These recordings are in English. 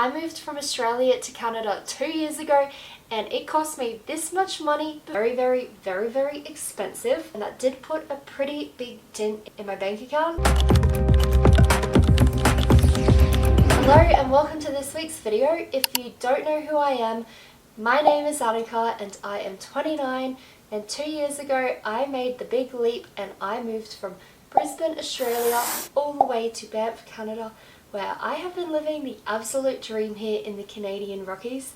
I moved from Australia to Canada 2 years ago and it cost me this much money. Very expensive, and that did put a pretty big dent in my bank account. Hello and welcome to this week's video. If you don't know who I am, my name is Annika and I am 29, and 2 years ago I made the big leap and I moved from Brisbane, Australia all the way to Banff, Canada, where I have been living the absolute dream here in the Canadian Rockies.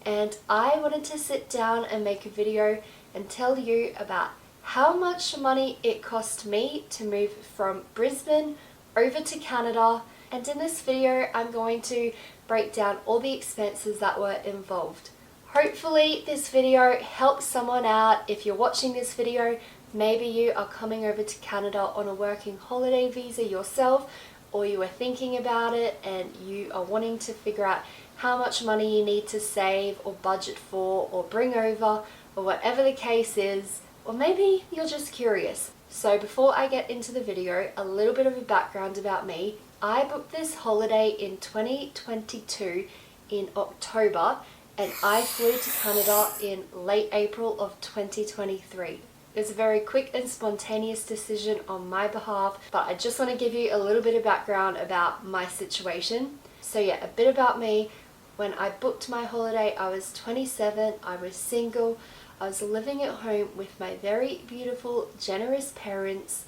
And I wanted to sit down and make a video and tell you about how much money it cost me to move from Brisbane over to Canada. And in this video I'm going to break down all the expenses that were involved. Hopefully this video helps someone out. If you're watching this video, maybe you are coming over to Canada on a working holiday visa yourself, or you are thinking about it and you are wanting to figure out how much money you need to save or budget for or bring over, or whatever the case is, or maybe you're just curious. So before I get into the video, a little bit of a background about me. I booked this holiday in 2022 in October and I flew to Canada in late April of 2023. It was a very quick and spontaneous decision on my behalf, but I just want to give you a little bit of background about my situation. So yeah, a bit about me. When I booked my holiday, I was 27, I was single, I was living at home with my very beautiful, generous parents,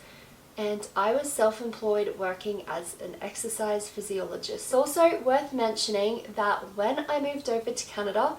and I was self-employed working as an exercise physiologist. It's also worth mentioning that when I moved over to Canada,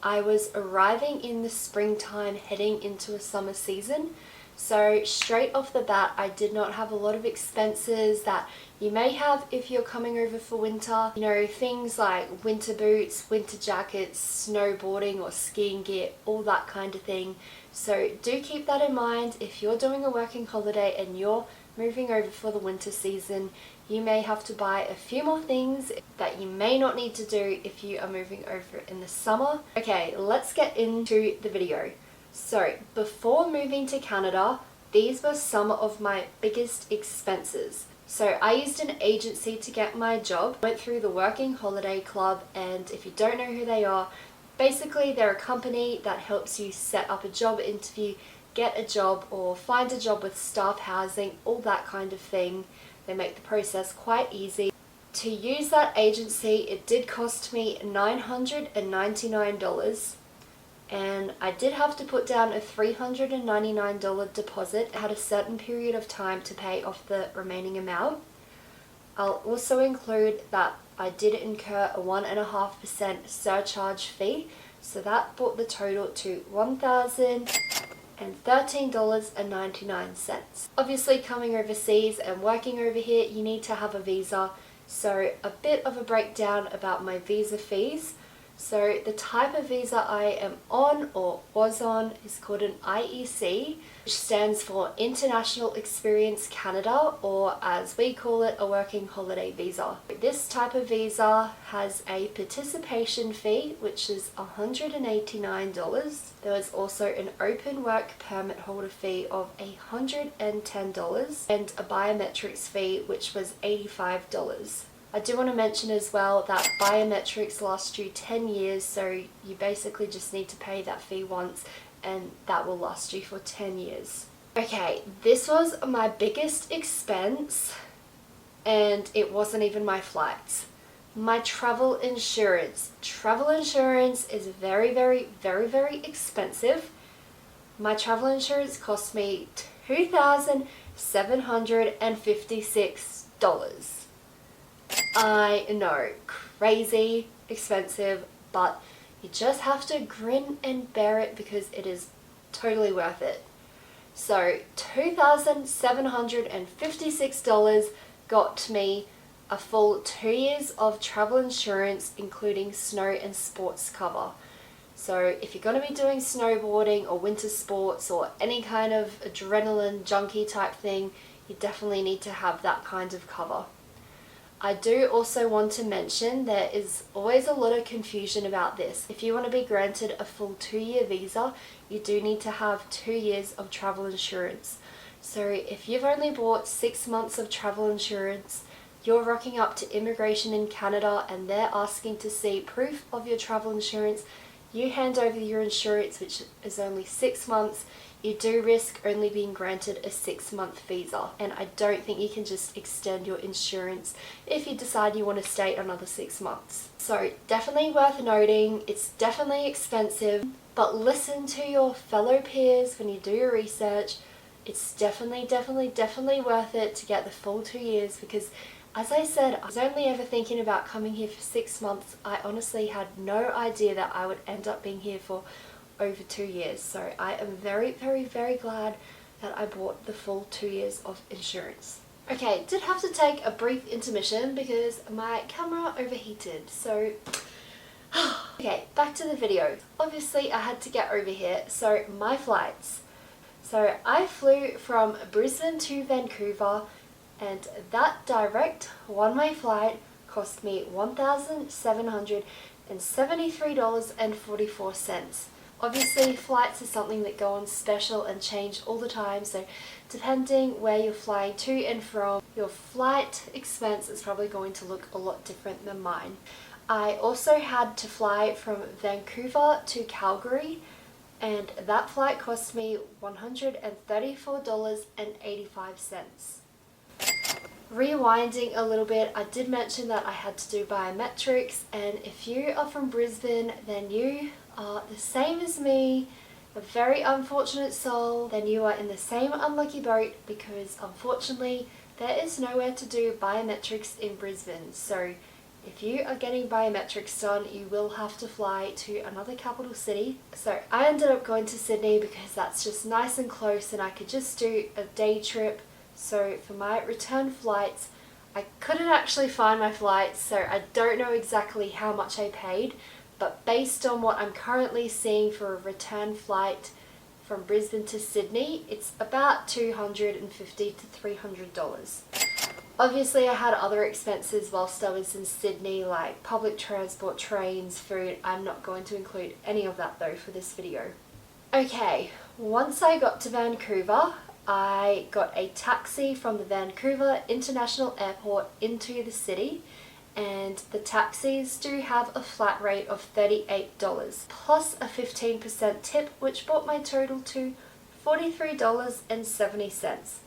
I was arriving in the springtime heading into a summer season. So straight off the bat, I did not have a lot of expenses that you may have if you're coming over for winter. You know, things like winter boots, winter jackets, snowboarding or skiing gear, all that kind of thing. So do keep that in mind. If you're doing a working holiday and you're moving over for the winter season, you may have to buy a few more things that you may not need to do if you are moving over in the summer. Okay, let's get into the video. So before moving to Canada, these were some of my biggest expenses. So I used an agency to get my job, went through the Working Holiday Club, and if you don't know who they are, basically they're a company that helps you set up a job interview, get a job or find a job with staff housing, all that kind of thing. They make the process quite easy. To use that agency, it did cost me $999, and I did have to put down a $399 deposit. I had a certain period of time to pay off the remaining amount. I'll also include that I did incur a 1.5% surcharge fee, so that brought the total to $1,013.99. Obviously, coming overseas and working over here, you need to have a visa. So a bit of a breakdown about my visa fees. So the type of visa I am on or was on is called an IEC, which stands for International Experience Canada, or as we call it, a working holiday visa. This type of visa has a participation fee, which is $189. There was also an open work permit holder fee of $110 and a biometrics fee, which was $85. I do want to mention as well that biometrics last you 10 years, so you basically just need to pay that fee once and that will last you for 10 years. Okay, this was my biggest expense and it wasn't even my flights. My travel insurance. Travel insurance is very expensive. My travel insurance cost me $2,756. I know, crazy expensive, but you just have to grin and bear it because it is totally worth it. So $2,756 got me a full 2 years of travel insurance, including snow and sports cover. So if you're going to be doing snowboarding or winter sports or any kind of adrenaline junkie type thing, you definitely need to have that kind of cover. I do also want to mention there is always a lot of confusion about this. If you want to be granted a full 2-year visa, you do need to have 2 years of travel insurance. So if you've only bought 6 months of travel insurance, you're rocking up to immigration in Canada and they're asking to see proof of your travel insurance, you hand over your insurance, which is only 6 months, you do risk only being granted a 6-month visa. And I don't think you can just extend your insurance if you decide you want to stay another 6 months. So definitely worth noting, it's definitely expensive, but listen to your fellow peers when you do your research. It's definitely worth it to get the full 2 years, because as I said, I was only ever thinking about coming here for 6 months. I honestly had no idea that I would end up being here for over 2 years. So I am very glad that I bought the full 2 years of insurance. Okay, did have to take a brief intermission because my camera overheated. So, okay, back to the video. Obviously I had to get over here, so my flights. So I flew from Brisbane to Vancouver, and that direct one-way flight cost me $1,773.44. Obviously flights are something that go on special and change all the time, so depending where you're flying to and from, your flight expense is probably going to look a lot different than mine. I also had to fly from Vancouver to Calgary, and that flight cost me $134.85. Rewinding a little bit, I did mention that I had to do biometrics, and if you are from Brisbane, then you are the same as me, a very unfortunate soul. Then you are in the same unlucky boat, because unfortunately there is nowhere to do biometrics in Brisbane. So if you are getting biometrics done, you will have to fly to another capital city. So I ended up going to Sydney because that's just nice and close and I could just do a day trip. So for my return flights, I couldn't actually find my flights, so I don't know exactly how much I paid, but based on what I'm currently seeing for a return flight from Brisbane to Sydney, it's about $250 to $300. Obviously I had other expenses whilst I was in Sydney, like public transport, trains, food. I'm not going to include any of that though for this video. Okay, once I got to Vancouver, I got a taxi from the Vancouver International Airport into the city, and the taxis do have a flat rate of $38 plus a 15% tip, which brought my total to $43.70.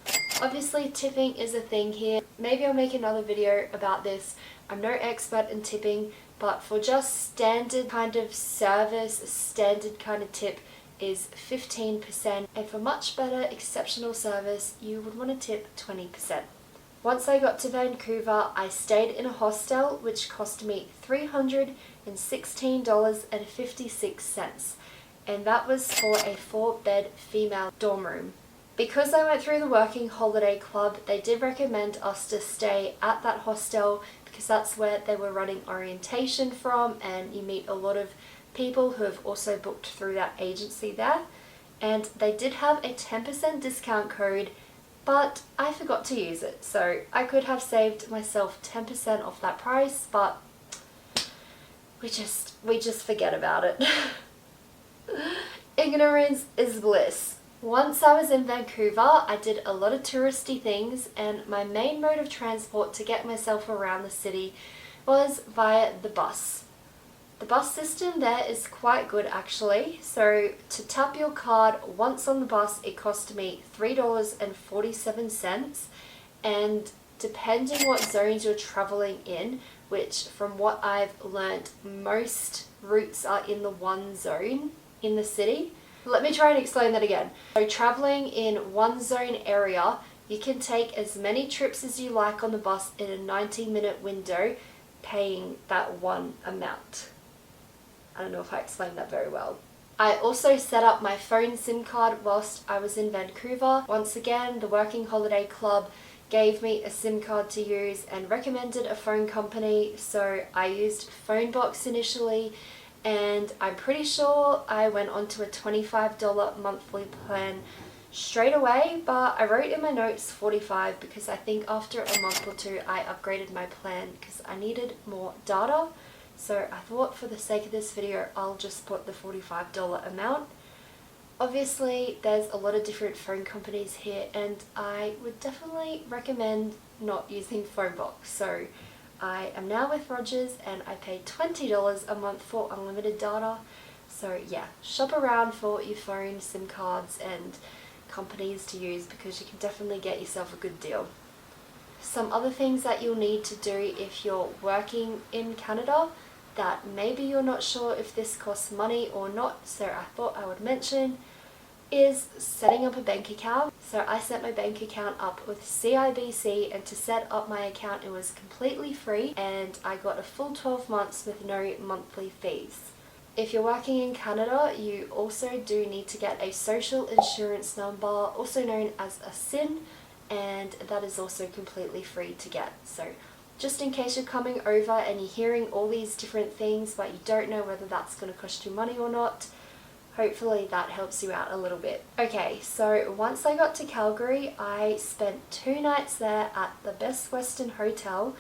Obviously tipping is a thing here. Maybe I'll make another video about this. I'm no expert in tipping, but for just standard kind of service, standard kind of tip is 15%, and for much better exceptional service you would want to tip 20%. Once I got to Vancouver, I stayed in a hostel which cost me $316.56, and that was for a 4-bed female dorm room. Because I went through the Working Holiday Club, they did recommend us to stay at that hostel because that's where they were running orientation from, and you meet a lot of people who have also booked through that agency there. And they did have a 10% discount code, but I forgot to use it, so I could have saved myself 10% off that price, but we just forget about it. Ignorance is bliss. Once I was in Vancouver, I did a lot of touristy things, and my main mode of transport to get myself around the city was via the bus. The bus system there is quite good actually. So to tap your card once on the bus, it cost me $3.47, and depending what zones you're traveling in, which from what I've learnt, most routes are in the one zone in the city. Let me try and explain that again. So traveling in one zone area, you can take as many trips as you like on the bus in a 90-minute window, paying that one amount. I don't know if I explained that very well. I also set up my phone SIM card whilst I was in Vancouver. Once again, the Working Holiday Club gave me a SIM card to use and recommended a phone company, so I used Phonebox initially, and I'm pretty sure I went onto a $25 monthly plan straight away, but I wrote in my notes 45 because I think after a month or two I upgraded my plan because I needed more data. So I thought for the sake of this video I'll just put the $45 amount. Obviously there's a lot of different phone companies here, and I would definitely recommend not using phone box. So I am now with Rogers and I pay $20 a month for unlimited data. So yeah, shop around for your phone, SIM cards and companies to use because you can definitely get yourself a good deal. Some other things that you'll need to do if you're working in Canada that maybe you're not sure if this costs money or not, so I thought I would mention, is setting up a bank account. So I set my bank account up with CIBC, and to set up my account it was completely free and I got a full 12 months with no monthly fees. If you're working in Canada, you also do need to get a social insurance number, also known as a SIN, and that is also completely free to get. So just in case you're coming over and you're hearing all these different things but you don't know whether that's going to cost you money or not, hopefully that helps you out a little bit. Okay, so once I got to Calgary, I spent 2 nights there at the Best Western Hotel,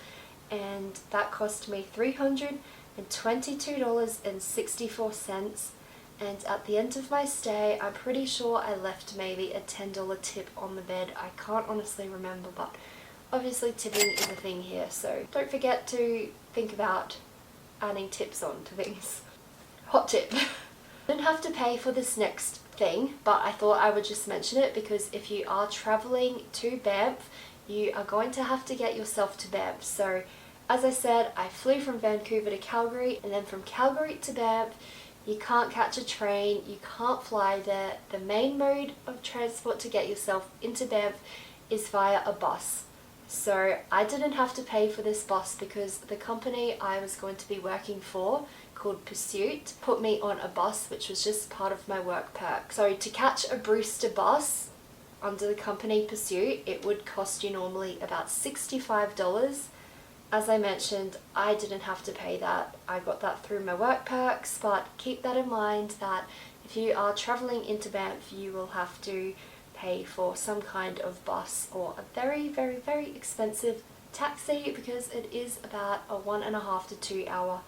and that cost me $322.64. And at the end of my stay, I'm pretty sure I left maybe a $10 tip on the bed. I can't honestly remember, but obviously tipping is a thing here, so don't forget to think about adding tips on to things. Hot tip. Didn't have to pay for this next thing, but I thought I would just mention it because if you are traveling to Banff, you are going to have to get yourself to Banff. So as I said, I flew from Vancouver to Calgary, and then from Calgary to Banff. You can't catch a train, you can't fly there. The main mode of transport to get yourself into Banff is via a bus. So I didn't have to pay for this bus because the company I was going to be working for, called Pursuit, put me on a bus, which was just part of my work perk. So to catch a Brewster bus under the company Pursuit, it would cost you normally about $65. As I mentioned, I didn't have to pay that. I got that through my work perks, but keep that in mind that if you are travelling into Banff, you will have to pay for some kind of bus or a very, very, very expensive taxi because it is about a 1.5 to 2 hour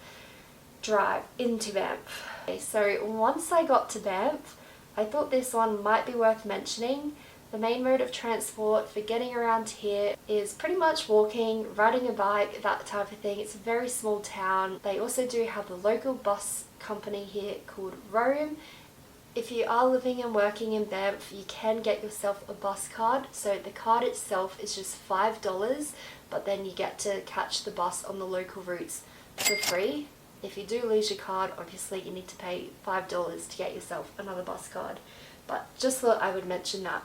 drive into Banff. Okay, so once I got to Banff, I thought this one might be worth mentioning. The main mode of transport for getting around here is pretty much walking, riding a bike, that type of thing. It's a very small town. They also do have a local bus company here called Rome. If you are living and working in Banff, you can get yourself a bus card. So the card itself is just $5, but then you get to catch the bus on the local routes for free. If you do lose your card, obviously you need to pay $5 to get yourself another bus card. But just thought I would mention that.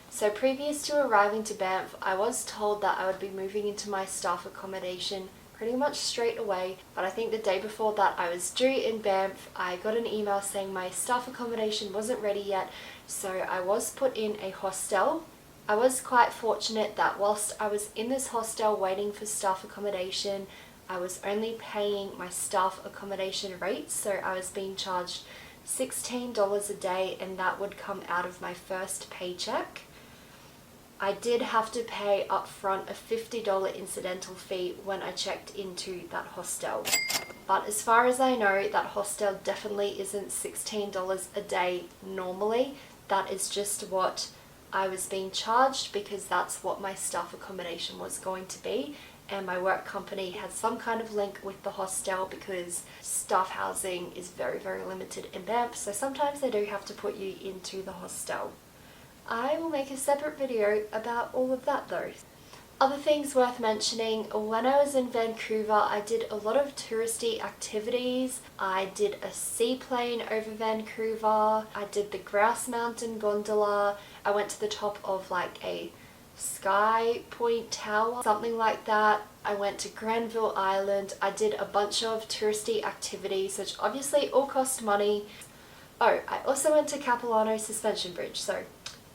So previous to arriving to Banff, I was told that I would be moving into my staff accommodation pretty much straight away, but I think the day before that I was due in Banff, I got an email saying my staff accommodation wasn't ready yet, so I was put in a hostel. I was quite fortunate that whilst I was in this hostel waiting for staff accommodation, I was only paying my staff accommodation rates, so I was being charged $16 a day, and that would come out of my first paycheck. I did have to pay upfront a $50 incidental fee when I checked into that hostel. But as far as I know, that hostel definitely isn't $16 a day normally. That is just what I was being charged because that's what my staff accommodation was going to be. And my work company had some kind of link with the hostel because staff housing is very, very limited in Banff. So sometimes they do have to put you into the hostel. I will make a separate video about all of that though. Other things worth mentioning, when I was in Vancouver I did a lot of touristy activities. I did a seaplane over Vancouver, I did the Grouse Mountain gondola, I went to the top of like a Sky Point Tower, something like that. I went to Granville Island. I did a bunch of touristy activities which obviously all cost money. Oh, I also went to Capilano Suspension Bridge, so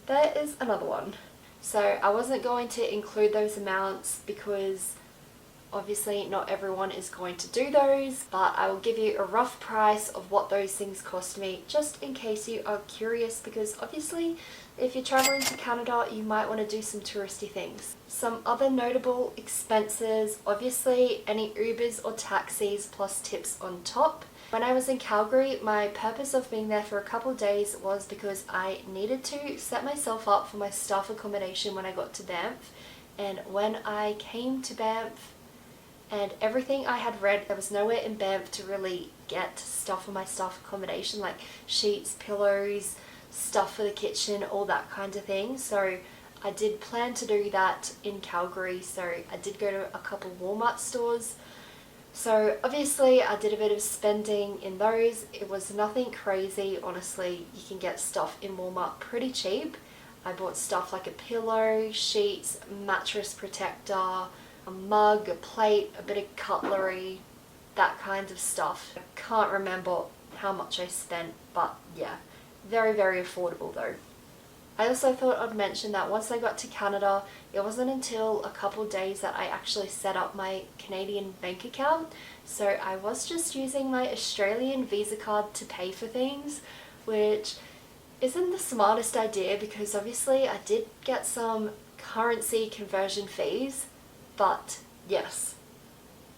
there is another one. So I wasn't going to include those amounts because obviously not everyone is going to do those, but I will give you a rough price of what those things cost me just in case you are curious, because obviously if you're traveling to Canada you might want to do some touristy things. Some other notable expenses, obviously any Ubers or taxis plus tips on top. When I was in Calgary, my purpose of being there for a couple of days was because I needed to set myself up for my staff accommodation when I got to Banff, and when I came to Banff and everything I had read, there was nowhere in Banff to really get stuff for my staff accommodation, like sheets, pillows, stuff for the kitchen, all that kind of thing. So I did plan to do that in Calgary, so I did go to a couple Walmart stores. So obviously I did a bit of spending in those. It was nothing crazy, honestly. You can get stuff in Walmart pretty cheap. I bought stuff like a pillow, sheets, mattress protector, a mug, a plate, a bit of cutlery, that kind of stuff. I can't remember how much I spent, but yeah, very, very affordable though. I also thought I'd mention that once I got to Canada, it wasn't until a couple days that I actually set up my Canadian bank account. So I was just using my Australian Visa card to pay for things, which isn't the smartest idea because obviously I did get some currency conversion fees, but yes.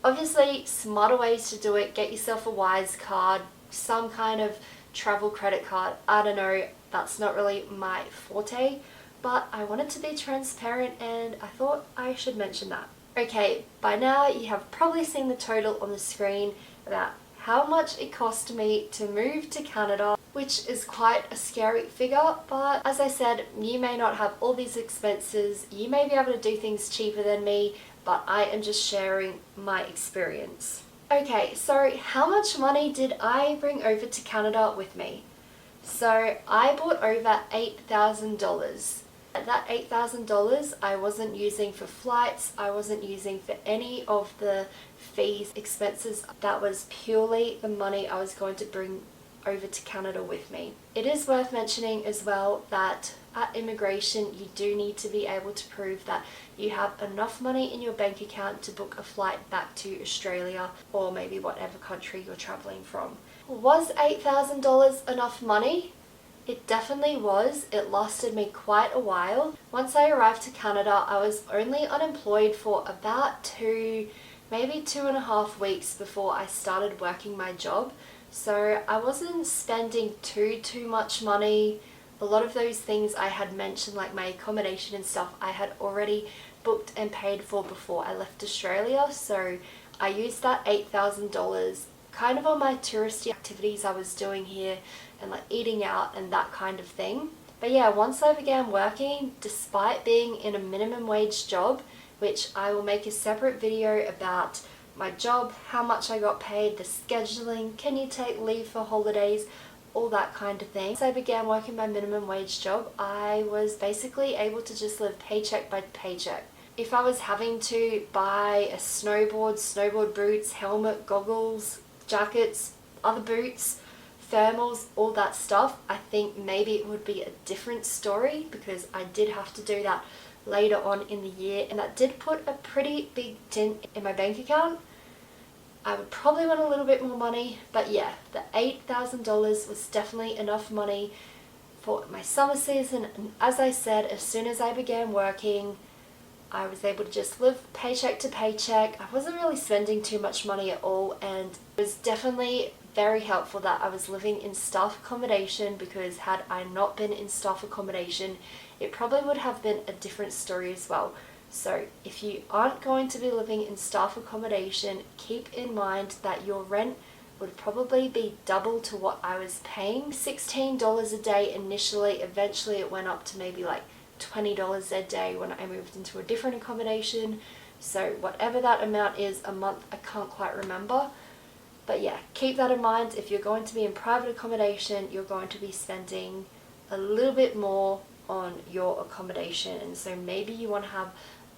Obviously, smarter ways to do it. Get yourself a Wise card, some kind of travel credit card. I don't know, that's not really my forte, but I wanted to be transparent and I thought I should mention that. Okay, by now you have probably seen the total on the screen about how much it cost me to move to Canada, which is quite a scary figure, but as I said, you may not have all these expenses, you may be able to do things cheaper than me, but I am just sharing my experience. Okay, so how much money did I bring over to Canada with me? So I bought over $8,000. That $8,000 I wasn't using for flights, I wasn't using for any of the fees, expenses. That was purely the money I was going to bring over to Canada with me. It is worth mentioning as well that at immigration you do need to be able to prove that you have enough money in your bank account to book a flight back to Australia or maybe whatever country you're traveling from. Was $8,000 enough money? It definitely was. It lasted me quite a while. Once I arrived to Canada, I was only unemployed for about maybe 2.5 weeks before I started working my job. So I wasn't spending too much money. A lot of those things I had mentioned, like my accommodation and stuff, I had already booked and paid for before I left Australia. So I used that $8,000 kind of on my touristy activities I was doing here and like eating out and that kind of thing. But yeah, once I began working, despite being in a minimum wage job, which I will make a separate video about my job, how much I got paid, the scheduling, can you take leave for holidays, all that kind of thing. Once I began working my minimum wage job, I was basically able to just live paycheck by paycheck. If I was having to buy a snowboard boots, helmet, goggles, jackets, other boots, thermals, all that stuff, I think maybe it would be a different story because I did have to do that later on in the year and that did put a pretty big dent in my bank account. I would probably want a little bit more money, but yeah, the $8,000 was definitely enough money for my summer season, and as I said, as soon as I began working, I was able to just live paycheck to paycheck. I wasn't really spending too much money at all, and it was definitely very helpful that I was living in staff accommodation because had I not been in staff accommodation, it probably would have been a different story as well. So if you aren't going to be living in staff accommodation, keep in mind that your rent would probably be double to what I was paying. $16 a day initially, eventually it went up to maybe like $20 a day when I moved into a different accommodation. So whatever that amount is a month, I can't quite remember. But yeah, keep that in mind. If you're going to be in private accommodation, you're going to be spending a little bit more on your accommodation, and so maybe you want to have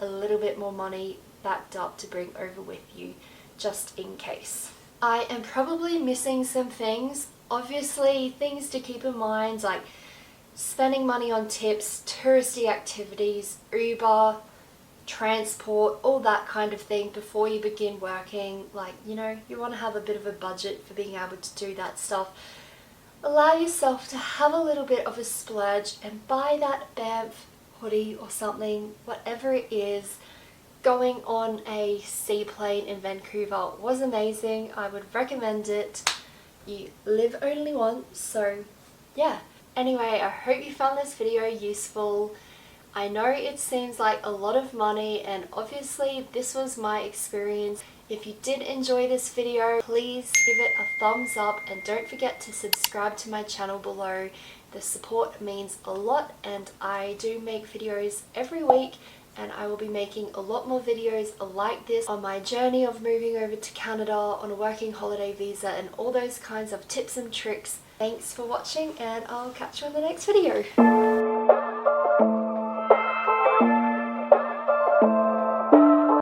a little bit more money backed up to bring over with you just in case. I am probably missing some things. Obviously, things to keep in mind like spending money on tips, touristy activities, Uber, transport, all that kind of thing before you begin working. Like, you know, you want to have a bit of a budget for being able to do that stuff. Allow yourself to have a little bit of a splurge and buy that Banff hoodie or something, whatever it is. Going on a seaplane in Vancouver was amazing. I would recommend it. You live only once, so yeah. Anyway, I hope you found this video useful. I know it seems like a lot of money, and obviously this was my experience. If you did enjoy this video, please give it a thumbs up and don't forget to subscribe to my channel below. The support means a lot, and I do make videos every week, and I will be making a lot more videos like this on my journey of moving over to Canada on a working holiday visa and all those kinds of tips and tricks. Thanks for watching, and I'll catch you in the next video.